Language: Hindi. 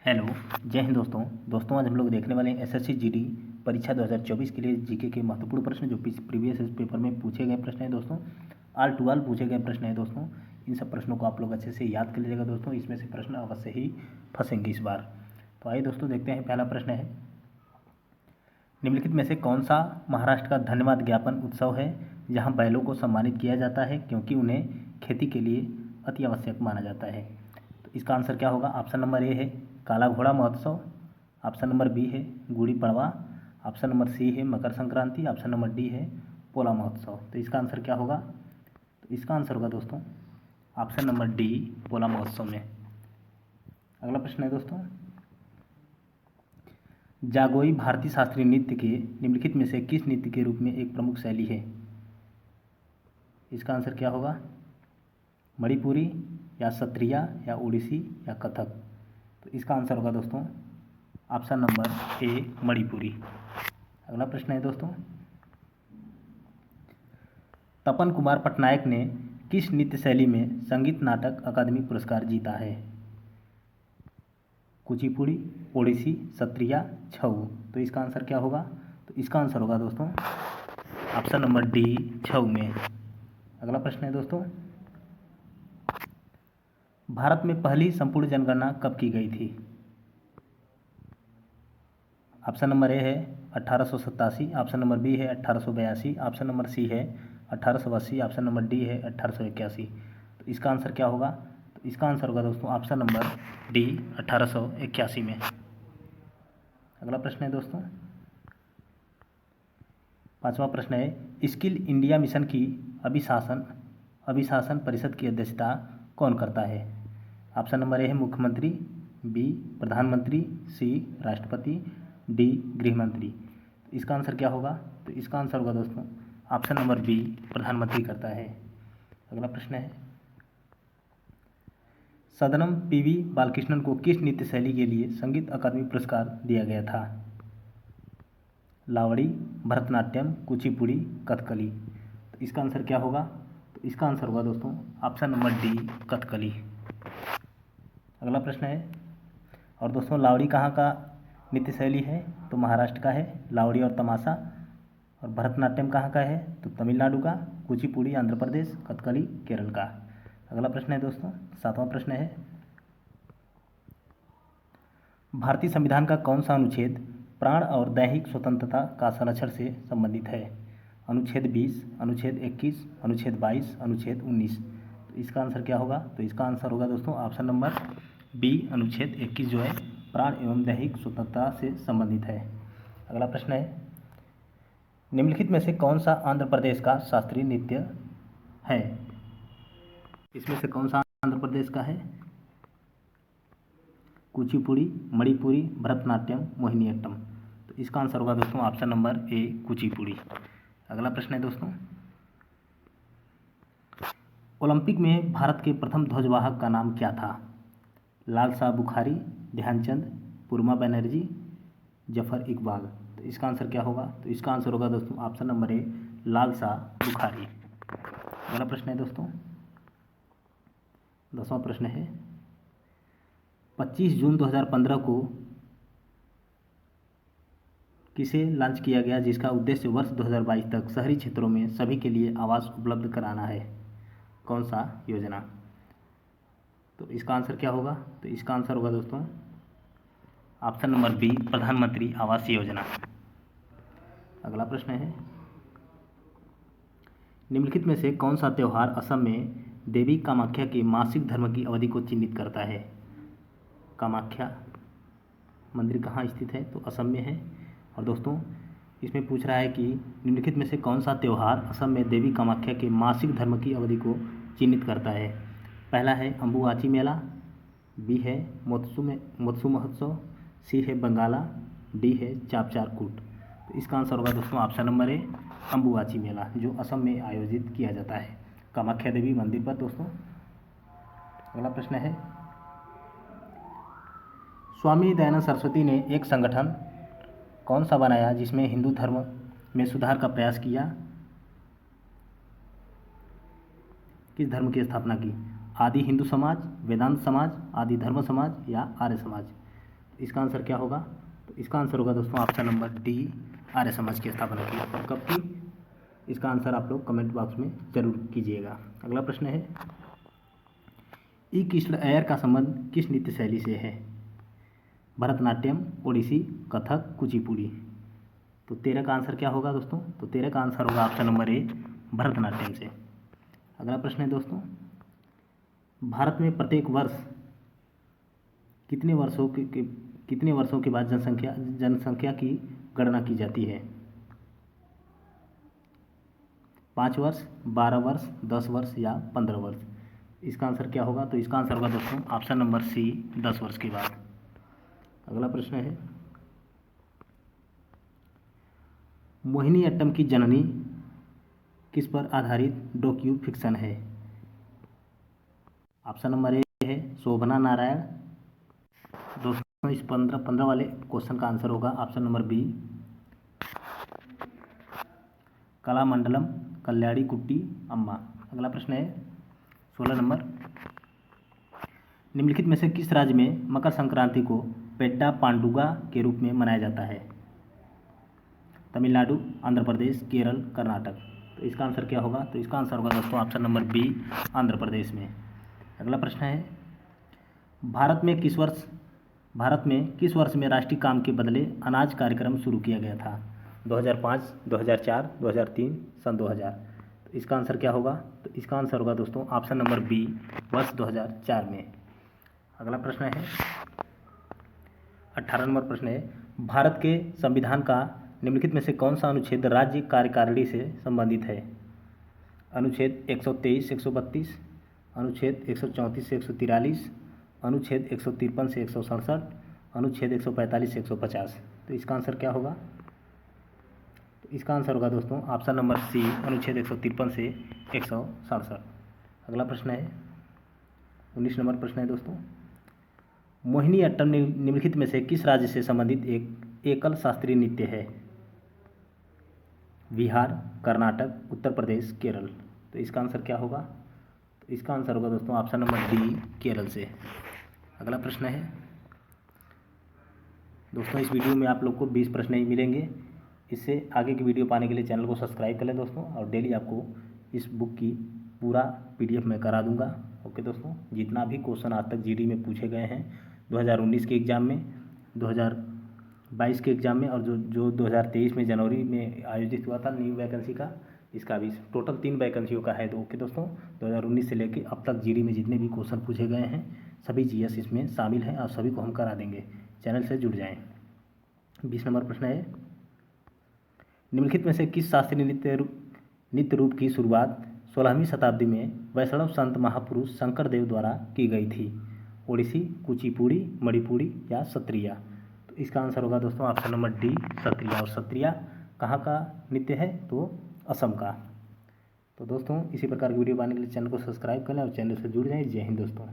हेलो, जय हिंद दोस्तों आज हम लोग देखने वाले हैं एसएससी जीडी परीक्षा 2024 के लिए जीके के महत्वपूर्ण प्रश्न जो प्रीवियस पेपर में पूछे गए प्रश्न हैं दोस्तों। आल टू आल पूछे गए प्रश्न हैं दोस्तों। इन सब प्रश्नों को आप लोग अच्छे से याद कर लीजिएगा दोस्तों। इसमें से प्रश्न अवश्य ही फंसेंगे इस बार। तो आइए दोस्तों देखते हैं। पहला प्रश्न है, निम्नलिखित में से कौन सा महाराष्ट्र का धन्यवाद ज्ञापन उत्सव है जहाँ बैलों को सम्मानित किया जाता है क्योंकि उन्हें खेती के लिए अति आवश्यक माना जाता है। तो इसका आंसर क्या होगा? ऑप्शन नंबर ए है काला घोड़ा महोत्सव, ऑप्शन नंबर बी है Gudi Padwa, option number C है Makar Sankranti, option number D है पोला महोत्सव। तो इसका आंसर क्या होगा? तो इसका आंसर होगा दोस्तों ऑप्शन नंबर डी पोला महोत्सव में। अगला प्रश्न है दोस्तों, जागोई भारतीय शास्त्रीय नृत्य के निम्नलिखित में से किस नृत्य के रूप में एक प्रमुख शैली है? इसका आंसर क्या होगा? मणिपुरी या सत्रिया या ओडिसी या कथक। तो इसका आंसर होगा दोस्तों ऑप्शन नंबर ए मणिपुरी। अगला प्रश्न है दोस्तों, तपन कुमार पटनायक ने किस नृत्य शैली में संगीत नाटक अकादमी पुरस्कार जीता है? कुचिपुड़ी, ओडिसी, सत्रिया, छऊ। तो इसका आंसर क्या होगा? तो इसका आंसर होगा दोस्तों ऑप्शन नंबर डी छऊ में। अगला प्रश्न है दोस्तों, भारत में पहली संपूर्ण जनगणना कब की गई थी? ऑप्शन नंबर ए है 1887, ऑप्शन नंबर बी है 1882, ऑप्शन नंबर सी है 1880, ऑप्शन नंबर डी है 1881। तो इसका आंसर क्या होगा? तो इसका आंसर होगा दोस्तों ऑप्शन नंबर डी 1881 में। अगला प्रश्न है दोस्तों, पांचवा प्रश्न है, स्किल इंडिया मिशन की अभिशासन परिषद की अध्यक्षता कौन करता है? ऑप्शन नंबर ए है मुख्यमंत्री, बी प्रधानमंत्री, सी राष्ट्रपति, डी गृह मंत्री। तो इसका आंसर क्या होगा? तो इसका आंसर होगा दोस्तों ऑप्शन नंबर बी प्रधानमंत्री करता है। अगला प्रश्न है, सदनम पीवी बालकृष्णन को किस नृत्य शैली के लिए संगीत अकादमी पुरस्कार दिया गया था? लावड़ी, भरतनाट्यम, कुचिपुड़ी, कथकली। तो इसका आंसर क्या होगा? तो इसका आंसर होगा दोस्तों ऑप्शन नंबर डी कथकली। अगला प्रश्न है, और दोस्तों लावड़ी कहाँ का नृत्य शैली है? तो महाराष्ट्र का है लावड़ी और तमाशा। और भरतनाट्यम कहाँ का है? तो तमिलनाडु का। कुचिपुड़ी आंध्र प्रदेश, कथकली केरल का। अगला प्रश्न है दोस्तों, सातवां प्रश्न है, भारतीय संविधान का कौन सा अनुच्छेद प्राण और दैहिक स्वतंत्रता का संरक्षण से संबंधित है? अनुच्छेद 20, अनुच्छेद 21, अनुच्छेद 22, अनुच्छेद 19। तो इसका आंसर क्या होगा? तो इसका आंसर होगा दोस्तों ऑप्शन नंबर बी अनुच्छेद 21 जो है प्राण एवं दैहिक स्वतंत्रता से संबंधित है। अगला प्रश्न है, निम्नलिखित में से कौन सा आंध्र प्रदेश का शास्त्रीय नृत्य है? इसमें से कौन सा आंध्र प्रदेश का है? कुचिपुड़ी, मणिपुरी, भरतनाट्यम, मोहिनीअट्टम। तो इसका आंसर होगा दोस्तों ऑप्शन नंबर ए कुचिपुड़ी। अगला प्रश्न है दोस्तों, ओलंपिक में भारत के प्रथम ध्वजवाहक का नाम क्या था? लाल शाह बुखारी, ध्यानचंद, पूर्मा बनर्जी, जफर इकबाल। तो इसका आंसर क्या होगा? तो इसका आंसर होगा दोस्तों option number A Lal Shah Bukhari. अगला प्रश्न है दोस्तों, 10वां प्रश्न है, 25 जून 2015 को किसे लॉन्च किया गया जिसका उद्देश्य वर्ष 2022 तक शहरी क्षेत्रों में सभी के लिए आवास उपलब्ध कराना है? कौन सा योजना? तो इसका आंसर क्या होगा? तो इसका आंसर होगा दोस्तों ऑप्शन नंबर बी प्रधानमंत्री आवास योजना। अगला प्रश्न है, निम्नलिखित में से कौन सा त्यौहार असम में देवी कामाख्या के मासिक धर्म की अवधि को चिन्हित करता है? कामाख्या मंदिर कहाँ स्थित है? तो असम में है। और दोस्तों इसमें पूछ रहा है कि निम्नलिखित में से कौन सा त्यौहार असम में देवी कामाख्या के मासिक धर्म की अवधि को चिन्हित करता है? पहला है अम्बुवाची मेला, बी है मोत्सु महोत्सव, सी है बंगाला, डी है चापचार कूट। तो इसका आंसर होगा दोस्तों ऑप्शन नंबर ए अम्बुवाची मेला जो असम में आयोजित किया जाता है कामाख्या देवी मंदिर पर दोस्तों। अगला प्रश्न है, स्वामी दयानंद सरस्वती ने एक संगठन कौन सा बनाया जिसमें हिंदू धर्म में सुधार का प्रयास किया? किस धर्म की स्थापना की? आदि हिंदू समाज, वेदांत समाज, आदि धर्म समाज या आर्य समाज। इसका आंसर क्या होगा? तो इसका आंसर होगा दोस्तों option number D, Arya Samaj की स्थापना की। और कब की? इसका आंसर आप लोग कमेंट बॉक्स में जरूर कीजिएगा। अगला प्रश्न है, ई कृष्ण अय्यर का संबंध किस नृत्य शैली से है? भरतनाट्यम, ओडिसी, कथक, कुचिपुड़ी। तो 13 का आंसर क्या होगा दोस्तों? तो 13 का आंसर होगा ऑप्शन नंबर ए, भरतनाट्यम से। अगला प्रश्न है दोस्तों, भारत में प्रत्येक वर्ष कितने वर्षों के बाद जनसंख्या की गणना की जाती है? 5 वर्ष, 12 वर्ष, 10 वर्ष या 15 वर्ष? इसका आंसर क्या होगा? तो इसका आंसर होगा दोस्तों ऑप्शन नंबर सी, 10 वर्ष के बाद। अगला प्रश्न है, मोहिनीअट्टम की जननी किस पर आधारित डोक्यू फिक्शन है? ऑप्शन नंबर ए है शोभना नारायण। दोस्तों इस 15 वाले क्वेश्चन का आंसर होगा option number B, Kalamandalam Kalyani Kutty Amma. अगला प्रश्न है 16 नंबर, निम्नलिखित में से किस राज्य में मकर संक्रांति को पेड्डा पांडुगा के रूप में मनाया जाता है? तमिलनाडु, आंध्र प्रदेश, केरल, कर्नाटक। तो इसका आंसर क्या होगा? तो इसका आंसर होगा दोस्तों option number B, Andhra Pradesh में। अगला प्रश्न है, भारत में किस वर्ष में राष्ट्रीय काम के बदले अनाज कार्यक्रम शुरू किया गया था? 2005, 2004, 2003, सन 2000। तो इसका आंसर क्या होगा? तो इसका आंसर होगा दोस्तों ऑप्शन नंबर बी, वर्ष 2004 में। अगला प्रश्न है 18 नंबर प्रश्न है, भारत के संविधान का निम्नलिखित में से कौन सा अनुच्छेद राज्य कार्यकारिणी से संबंधित है? अनुच्छेद 123 से 132, अनुच्छेद 134 से 143, अनुच्छेद 153 से 167, अनुच्छेद 145 से 150। तो इसका आंसर क्या होगा? तो इसका आंसर होगा दोस्तों ऑप्शन नंबर सी, अनुच्छेद 153 से 167। अगला प्रश्न है 19 नंबर प्रश्न है दोस्तों, मोहिनीअट्टम निम्नलिखित में से किस राज्य से संबंधित एक एकल शास्त्रीय नृत्य है? बिहार, कर्नाटक, उत्तर प्रदेश, केरल। तो इसका आंसर क्या होगा? तो इसका आंसर होगा दोस्तों ऑप्शन नंबर डी, केरल से। अगला प्रश्न है दोस्तों, इस वीडियो में आप लोग को 20 प्रश्न ही मिलेंगे। इससे आगे की वीडियो पाने के लिए चैनल को सब्सक्राइब कर लें दोस्तों, और डेली आपको इस बुक की पूरा PDF में करा दूंगा। ओके दोस्तों, जितना भी क्वेश्चन आज तक GD में पूछे गए हैं 2019 के एग्ज़ाम में, 2022 के एग्ज़ाम में, और जो 2023 में जनवरी में आयोजित हुआ था न्यू वैकेंसी का, इसका भी टोटल 3 वैकेंसियों का है। तो ओके दोस्तों, 2019 से लेकर अब तक GD में जितने भी क्वेश्चन पूछे गए हैं सभी GS इसमें शामिल हैं, और सभी को हम करा देंगे। चैनल से जुड़ जाएँ। 20 नंबर प्रश्न है, निम्नलिखित में से किस शास्त्रीय नृत्य रूप की शुरुआत 16वीं शताब्दी में वैष्णव संत महापुरुष शंकरदेव द्वारा की गई थी? ओडिसी, कुचिपुड़ी, मणिपुरी या सत्रिया? तो इसका आंसर होगा दोस्तों ऑप्शन नंबर डी, सत्रिया। और सत्रिया कहाँ का नृत्य है? तो असम का। तो दोस्तों इसी प्रकार की वीडियो पाने के लिए चैनल को सब्सक्राइब करें और चैनल से जुड़ जाएं। जय हिंद दोस्तों।